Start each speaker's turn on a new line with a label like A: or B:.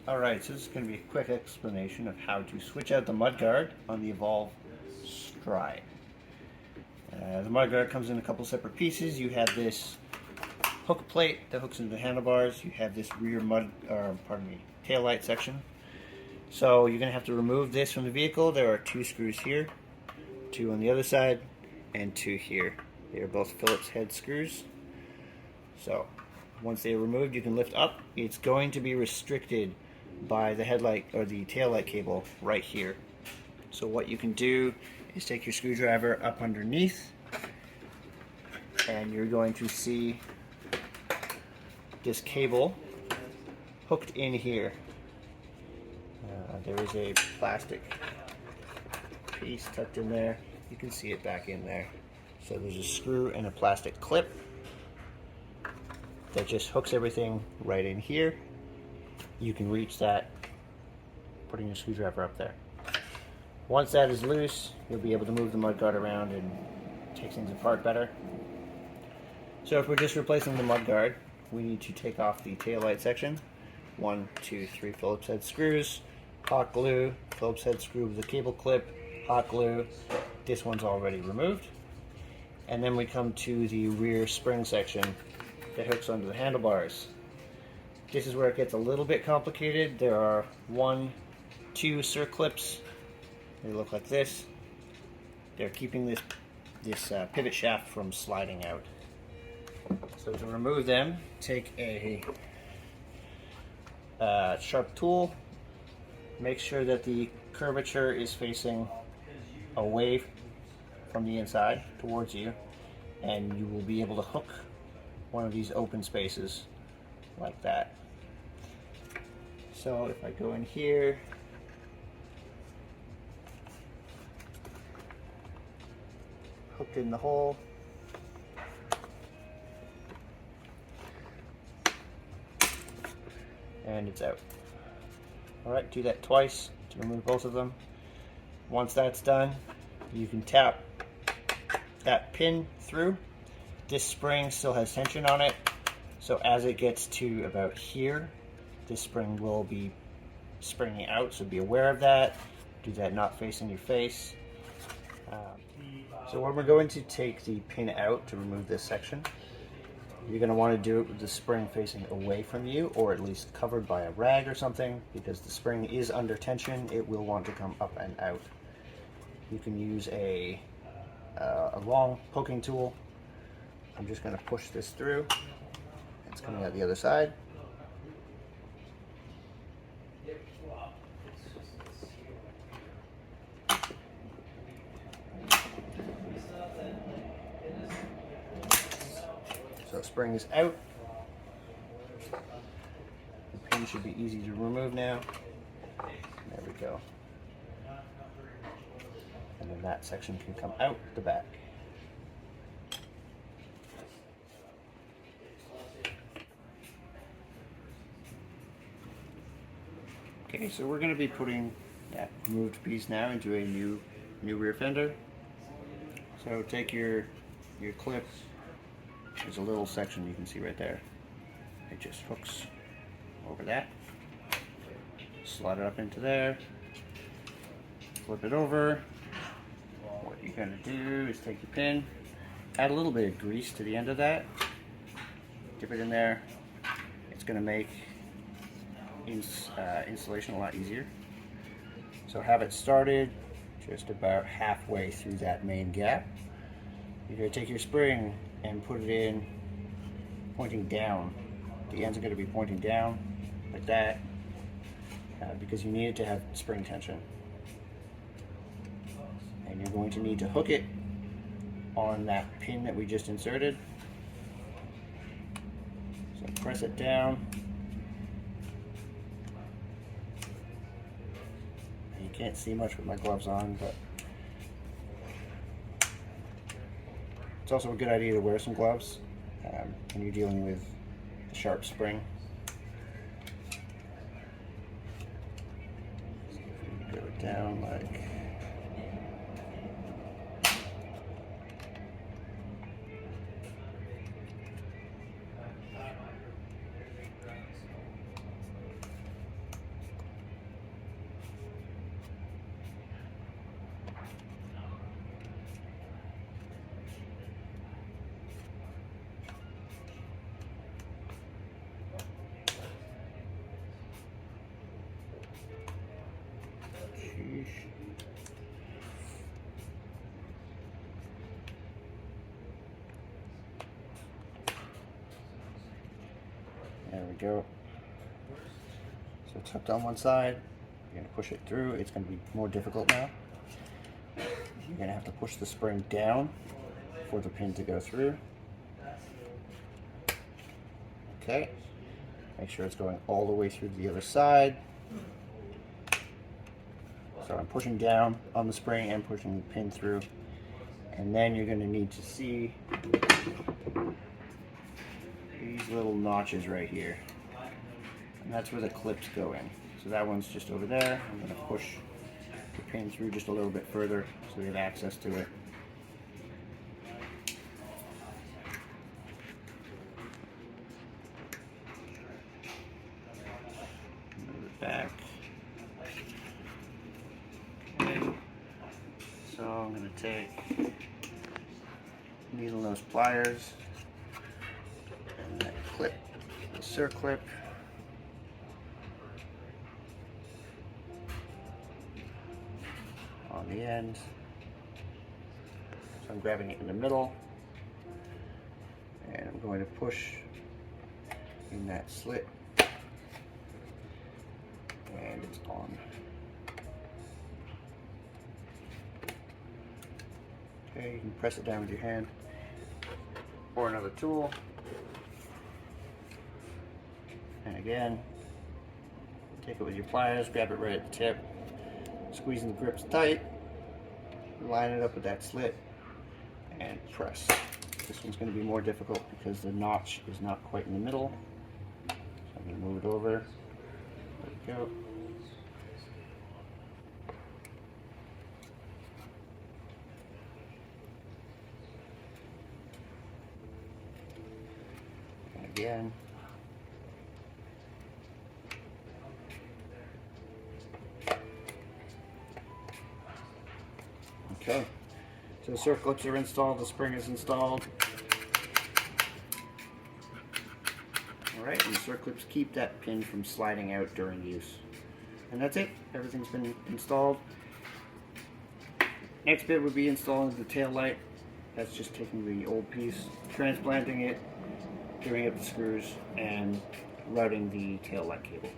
A: Alright, so this is going to be a quick explanation of how to switch out the mudguard on the EVOLV Stride. The mudguard comes in a couple separate pieces. You have this hook plate that hooks into the handlebars. You have this rear tail light section. So you're going to have to remove this from the vehicle. There are 2 screws here, 2 on the other side, and 2 here. They are both Phillips head screws. So once they are removed, you can lift up. It's going to be restricted by the headlight or the tail light cable right here. So what you can do is take your screwdriver up underneath, and you're going to see this cable hooked in here. There is a plastic piece tucked in there. You can see it back in there. So there's a screw and a plastic clip that just hooks everything right in here. You can reach that putting your screwdriver up there. Once that is loose, you'll be able to move the mudguard around and take things apart better. So if we're just replacing the mudguard, we need to take off the taillight section. 1, 2, 3 Phillips head screws, hot glue, Phillips head screw with a cable clip, hot glue. This one's already removed. And then we come to the rear spring section that hooks onto the handlebars. This is where it gets a little bit complicated. There are 1, 2 circlips. They look like this. They're keeping this pivot shaft from sliding out. So to remove them, take a sharp tool. Make sure that the curvature is facing away from the inside towards you, and you will be able to hook one of these open spaces like that. So if I go in here, hooked in the hole, and it's out. Alright, do that twice to remove both of them. Once that's done, you can tap that pin through. This spring still has tension on it, so as it gets to about here, this spring will be springing out, so be aware of that. Do that not facing your face. So when we're going to take the pin out to remove this section, you're going to want to do it with the spring facing away from you, or at least covered by a rag or something, because the spring is under tension. It will want to come up and out. You can use a long poking tool. I'm just going to push this through. It's coming out the other side. So spring is out. The pin should be easy to remove now. There we go. And then that section can come out the back. Okay, so we're going to be putting that removed piece now into a new rear fender. So take your clip. There's a little section you can see right there. It just hooks over that. Slide it up into there. Flip it over. What you're going to do is take your pin, add a little bit of grease to the end of that, dip it in there. It's going to make installation a lot easier. So have it started just about halfway through that main gap. You're going to take your spring and put it in pointing down. The ends are going to be pointing down like that because you need it to have spring tension. And you're going to need to hook it on that pin that we just inserted. So press it down. You can't see much with my gloves on, but it's also a good idea to wear some gloves when you're dealing with a sharp spring. So go down like go. So it's hooked on one side. You're going to push it through. It's going to be more difficult now. You're going to have to push the spring down for the pin to go through. Okay. Make sure it's going all the way through to the other side. So I'm pushing down on the spring and pushing the pin through. And then you're going to need to see these little notches right here. And that's where the clips go in. So that one's just over there. I'm going to push the pin through just a little bit further so we have access to it. Move it back. Okay. So I'm going to take needle nose pliers and that clip, the circlip. On the end. So I'm grabbing it in the middle and I'm going to push in that slit and it's on. Okay, you can press it down with your hand or another tool. And again, take it with your pliers, grab it right at the tip. Squeezing the grips tight, line it up with that slit, and press. This one's going to be more difficult because the notch is not quite in the middle. So I'm going to move it over. Let it go. And again. Okay, so the circlips are installed, the spring is installed. Alright, and the circlips keep that pin from sliding out during use. And that's it, everything's been installed. Next bit would be installing the tail light. That's just taking the old piece, transplanting it, giving it the screws, and routing the tail light cable.